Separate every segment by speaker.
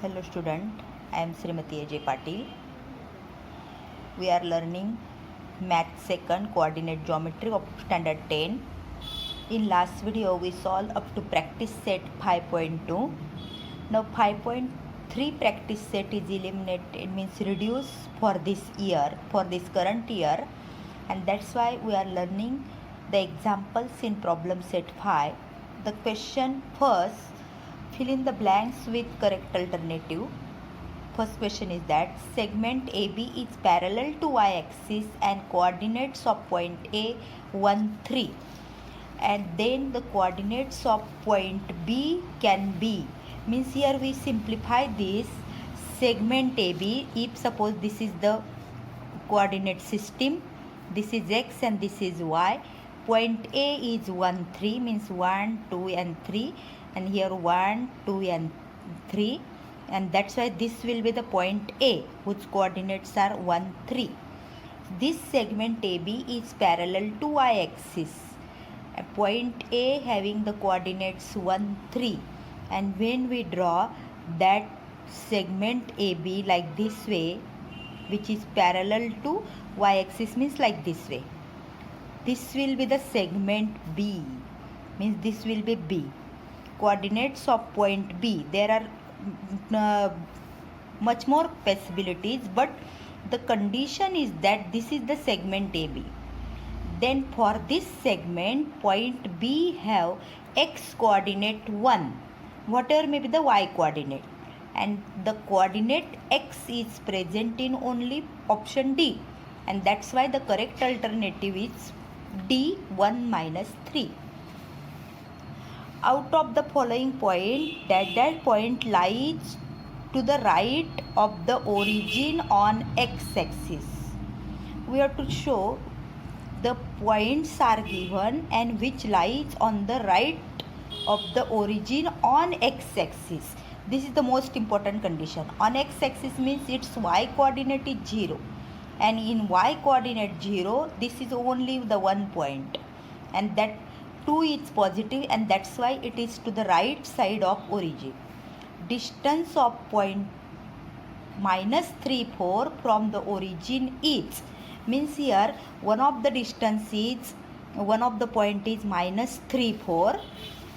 Speaker 1: Hello student, I am Srimati A.J. Patil. We are learning Math Second Coordinate Geometry of Standard 10. In last video we solved up to practice set 5.2. Now 5.3 practice set is eliminated, means reduced for this year, for this current year, and that's why we are learning the examples in problem set 5. The question first, fill in the blanks with correct alternative. First question is that segment AB is parallel to y-axis and coordinates of point A 1, 3, and then the coordinates of point B can be, means here we simplify this segment AB. If suppose this is the coordinate system, this is x and this is y, point A is 1, 3, means 1, 2 and 3, and here 1, 2 and 3, and that's why this will be the point A whose coordinates are 1, 3. This segment AB is parallel to y-axis. Point A having the coordinates 1, 3, and when we draw that segment AB like this way, which is parallel to y-axis, means like this way, this will be the segment B, means this will be B. Coordinates of point B, there are much more possibilities, but the condition is that this is the segment AB. Then for this segment, point B have x coordinate 1, whatever may be the y coordinate, and the coordinate x is present in only option D, and that's why the correct alternative is D, 1 minus 3. Out of the following point, that point lies to the right of the origin on x-axis. We have to show the points are given and which lies on the right of the origin on x-axis. This is the most important condition. On x-axis means its y coordinate is 0, and in y coordinate 0, this is only the one point, and that 2 is positive, and that's why it is to the right side of origin. Distance of point minus 3, 4 from the origin is, means here one of the distance is, one of the point is minus 3, 4,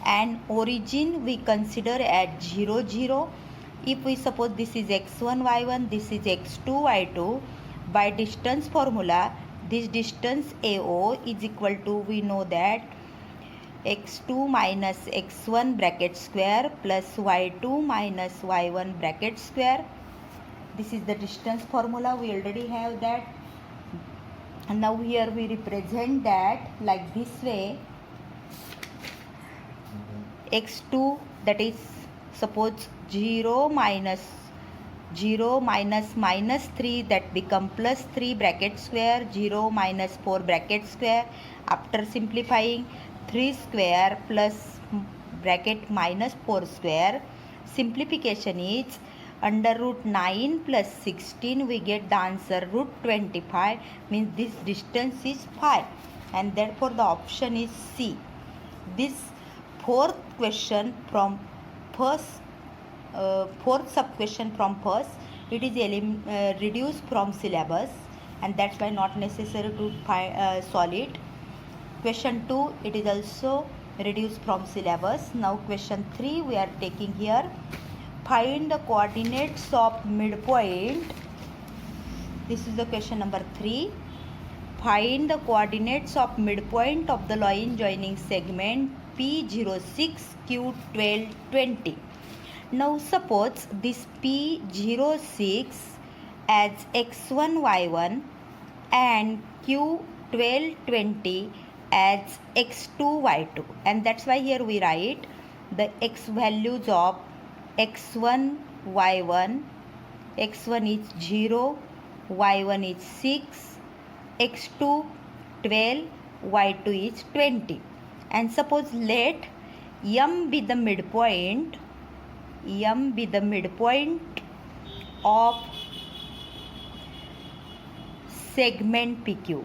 Speaker 1: and origin we consider at 0, 0. If we suppose this is x1, y1, this is x2, y2, by distance formula, this distance AO is equal to, we know that x2 minus x1 bracket square plus y2 minus y1 bracket square. This is the distance formula, we already have that. And now here we represent that like this way. X2, that is suppose 0 minus minus 3, that become plus 3 bracket square, 0 minus 4 bracket square. After simplifying, 3 square plus bracket minus 4 square. Simplification is under root 9 plus 16, we get the answer root 25, means this distance is 5, and therefore the option is C. This fourth question from first, fourth sub question from first, it is reduced from syllabus, and that's why not necessary to solve it. Question 2, it is also reduced from syllabus. Now question 3 we are taking here. Find the coordinates of midpoint. This is the question number 3. Find the coordinates of midpoint of the line joining segment P06, Q12, 20. Now suppose this P06 as x1, y1 and Q12, 20 as x2, y2, and that's why here we write the x values of x1, y1. x1 is 0, y1 is 6, x2 12, y2 is 20, and suppose let M be the midpoint, of segment PQ,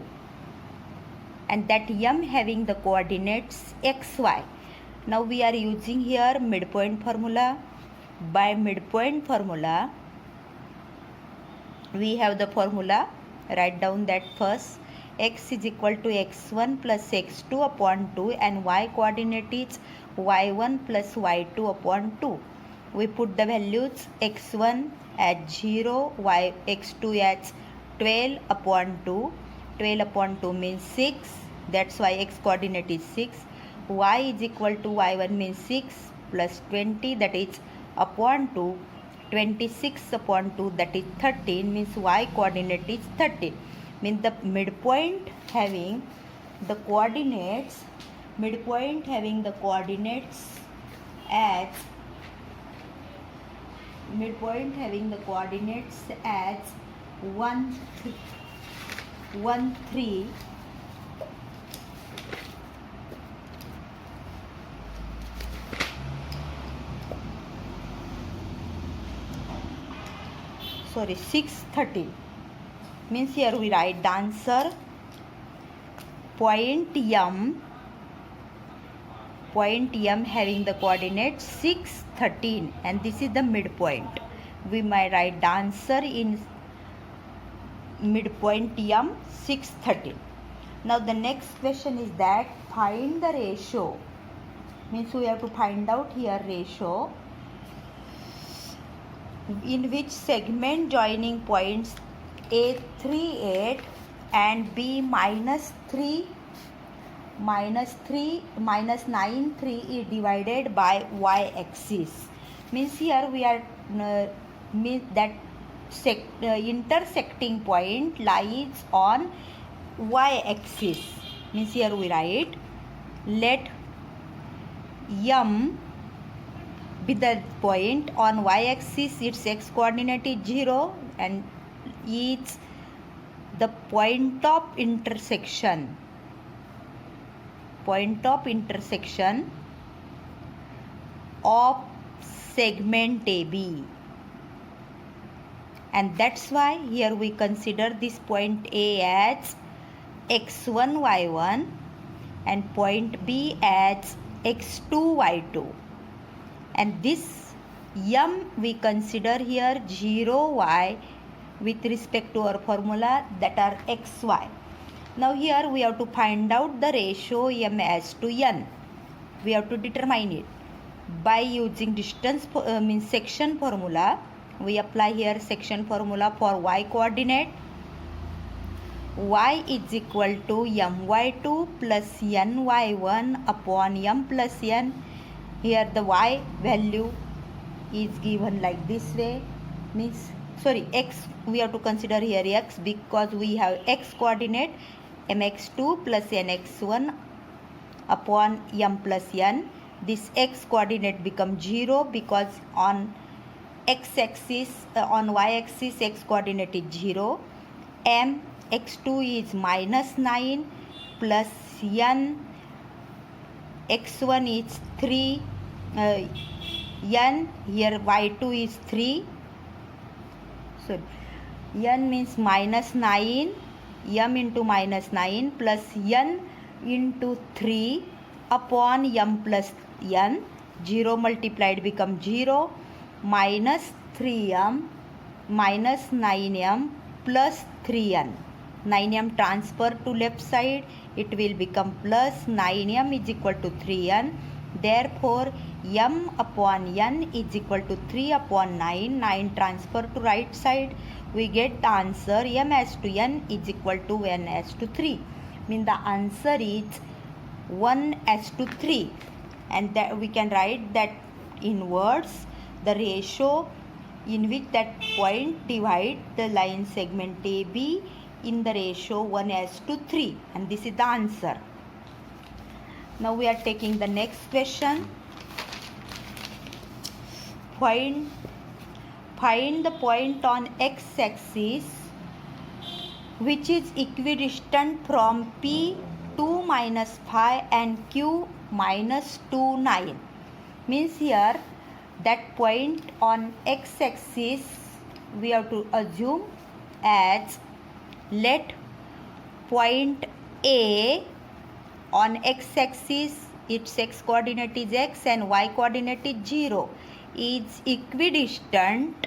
Speaker 1: and that M having the coordinates xy. Now we are using here midpoint formula. by midpoint formula, we have the formula. Write down that first. X is equal to x1 plus x2 upon 2 and y coordinate is y1 plus y2 upon 2. We put the values x1 at 0, x2 at 12 upon 2. 12 upon 2 means 6. That's why x coordinate is 6. Y is equal to y1 means 6 plus 20, that is upon 2. 26 upon 2, that is 13, means y coordinate is 13. Means the midpoint having the coordinates as 1 3 6 13. Means here we write the answer. Point M having the coordinate 6 13, and this is the midpoint. We might write the answer in midpoint M 6 13. Now the next question is that find the ratio. Means we have to find out here ratio in which segment joining points A 3 8 and B minus 9 3 is divided by y axis. Means here we are means that intersecting point lies on y axis. Means here we write, let M be the point on y axis, its x coordinate is 0 and is the point of intersection of segment AB, and that's why here we consider this point A as x1 y1 and point B as x2 y2, and this M we consider here 0y with respect to our formula that are xy. Now here we have to find out the ratio M as to N. We have to determine it by using distance means section formula. We apply here section formula for y coordinate. Y is equal to my2 plus ny1 upon m plus n. Here the y value is given like this way. Means x, we have to consider here x because we have x coordinate mx2 plus nx1 upon m plus n. This x coordinate becomes 0 because on x axis on y axis x coordinate is 0. M x2 is minus 9 plus n x1 is 3 n here y2 is 3. So n means minus 9 m into minus 9 plus n into 3 upon m plus n. 0 multiplied become 0 minus 3m minus 9m plus 3n. 9m transfer to left side, it will become plus 9m is equal to 3n. Therefore m upon n is equal to 3 upon 9. 9 transfer to right side, we get the answer m as to n is equal to n as to 3. Mean the answer is 1 as to 3, and that we can write that in words, the ratio in which that point divide the line segment AB in the ratio 1 as to 3, and this is the answer. Now we are taking the next question. Find the point on x-axis which is equidistant from P 2 minus 5 and Q minus 2 9. Means here that point on x-axis we have to assume as, let point A on x-axis, its x coordinate is x and y coordinate is 0. is equidistant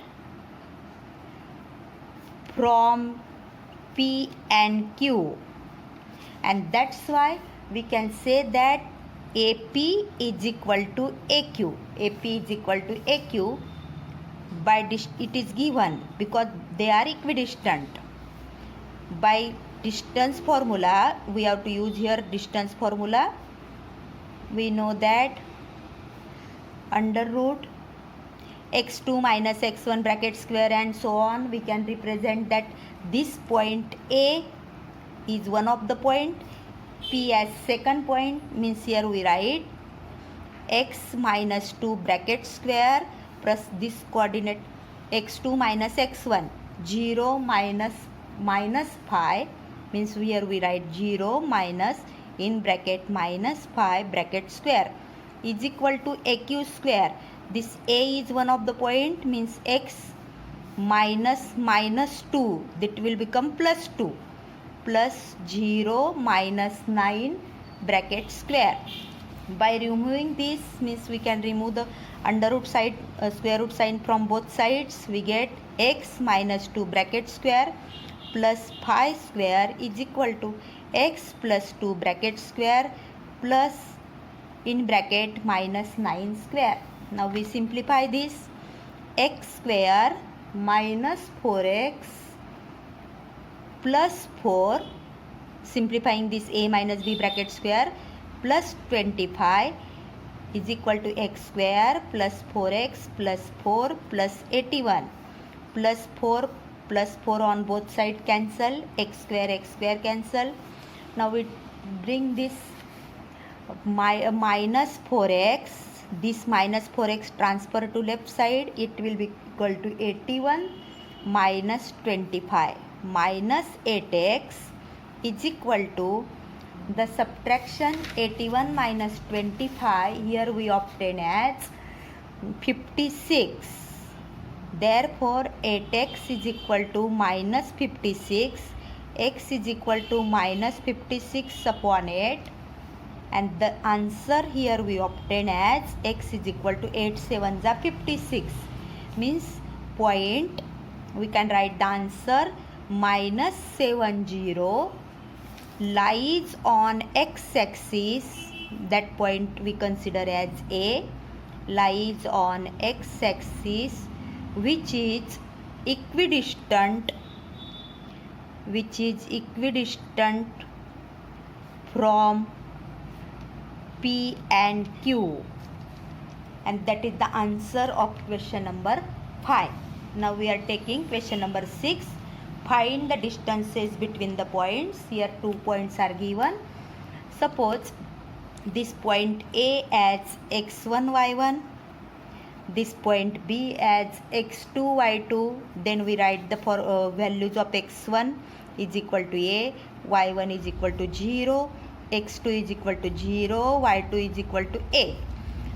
Speaker 1: from P and Q, and that's why we can say that AP is equal to AQ. AP is equal to AQ by it is given because they are equidistant. By distance formula, we have to use here distance formula. We know that under root x2 minus x1 bracket square and so on, we can represent that this point A is one of the point, P as second point, means here we write x minus 2 bracket square plus this coordinate x2 minus x1, 0 minus 5, means here we write 0 minus in bracket minus 5 bracket square is equal to AQ square. This A is one of the point, means x minus 2, that will become plus 2, plus 0 minus 9 bracket square. By removing this, means we can remove the under root side square root sign from both sides. We get x minus 2 bracket square plus pi square is equal to x plus 2 bracket square plus in bracket minus 9 square. Now we simplify this. X square minus 4x plus 4, simplifying this a minus b bracket square, plus 25 is equal to x square plus 4x plus 4 plus 81 plus 4 on both sides cancel, x square cancel. Now we bring this minus 4x, this minus 4x transfer to left side, it will be equal to 81 minus 25 minus 8x is equal to the subtraction 81 minus 25, here we obtain as 56. Therefore 8x is equal to minus 56, x is equal to minus 56 upon 8, and the answer here we obtain as x is equal to 8 7s are 56, means point we can write the answer minus 70 lies on x-axis, that point we consider as A, lies on x-axis which is equidistant from P and Q, and that is the answer of question number 5. Now we are taking question number 6. Find the distances between the points. Here 2 points are given. Suppose this point A as x1 y1, this point B as x2 y2, then we write the values of x1 is equal to A, y1 is equal to 0, x2 is equal to 0, y2 is equal to A.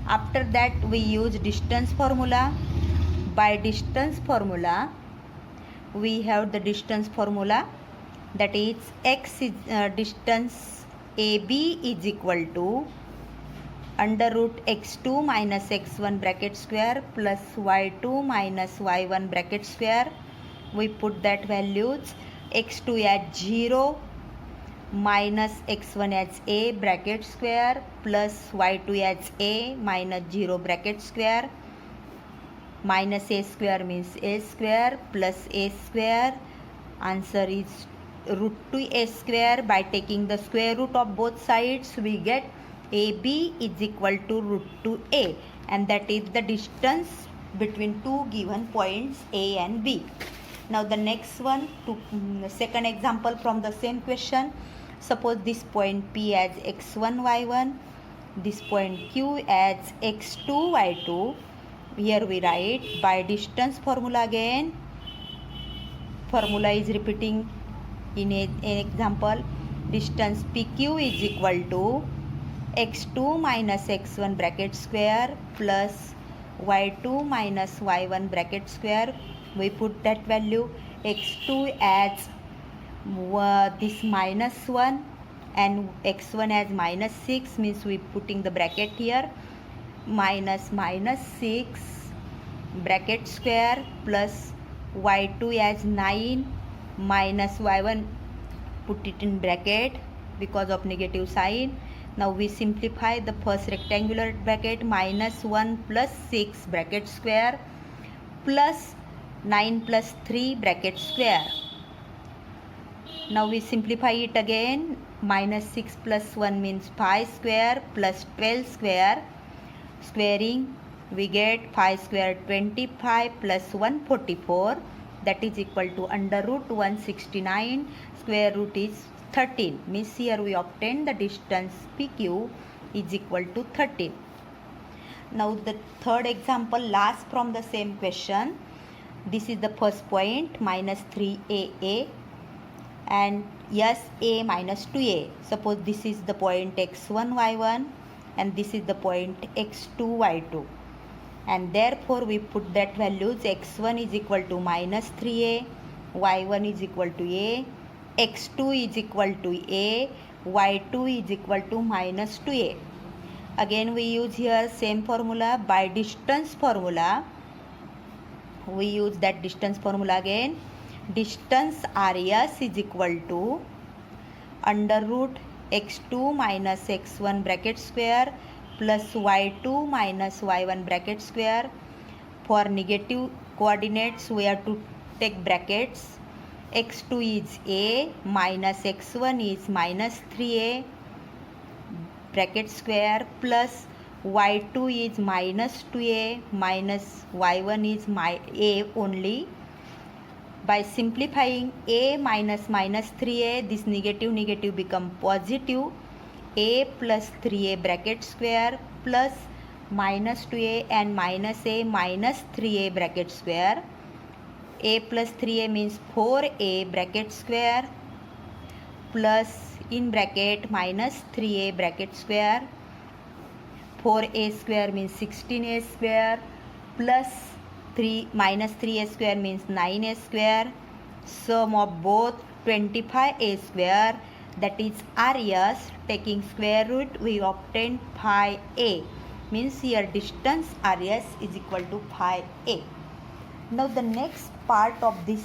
Speaker 1: After that we use distance formula. By distance formula, we have the distance formula, that is x is distance AB is equal to under root x2 minus x1 bracket square plus y2 minus y1 bracket square. We put that values, x2 as 0 minus x1 as a bracket square plus y2 as a minus 0 bracket square, minus a square means a square plus a square. Answer is root 2a square. By taking the square root of both sides, we get AB is equal to root 2a, and that is the distance between two given points A and B. Now the next one, second example from the same question. Suppose this point P as x1 y1, this point Q as x2 y2. Here we write by distance formula again. Formula is repeating in an example. Distance PQ is equal to x2 minus x1 bracket square plus y2 minus y1 bracket square. We put that value, x2 as this minus 1 and x1 as minus 6, means we putting the bracket here, minus 6 bracket square plus y2 as 9 minus y1, put it in bracket because of negative sign. Now we simplify the first rectangular bracket, minus 1 plus 6 bracket square plus 9 plus 3 bracket square. Now we simplify it again, minus 6 plus 1 means 5 square plus 12 square, squaring we get 5 square 25 plus 1 44, that is equal to under root 169, square root is 13, means here we obtain the distance PQ is equal to 13. Now the third example, last from the same question. This is the first point, minus 3AA and SA minus 2A. Suppose this is the point x1 y1 and this is the point x2 y2, and therefore we put that values, x1 is equal to minus 3A, y1 is equal to A, x2 is equal to A, y2 is equal to minus 2A. Again we use here same formula, by distance formula. We use that distance formula again. Distance RS is equal to under root x2 minus x1 bracket square plus y2 minus y1 bracket square. For negative coordinates we have to take brackets. x2 is A minus x1 is minus 3A bracket square plus y2 is minus 2A minus y1 is A only. By simplifying A minus minus 3A, this negative become positive. A plus 3A bracket square plus minus 2A and minus A minus 3A bracket square. A plus 3A means 4A bracket square plus in bracket minus 3A bracket square. 4A square means 16A square plus 3 minus 3A square means 9A square. Sum of both 25A square, that is RS. Taking square root we obtain phi A, means here distance RS is equal to phi A. Now the next part of this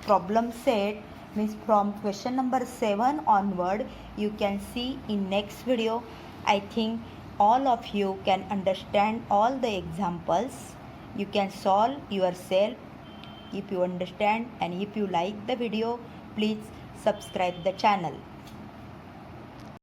Speaker 1: problem set, means from question number 7 onward, you can see in next video. I think all of you can understand all the examples. You can solve yourself. If you understand and if you like the video, please subscribe the channel.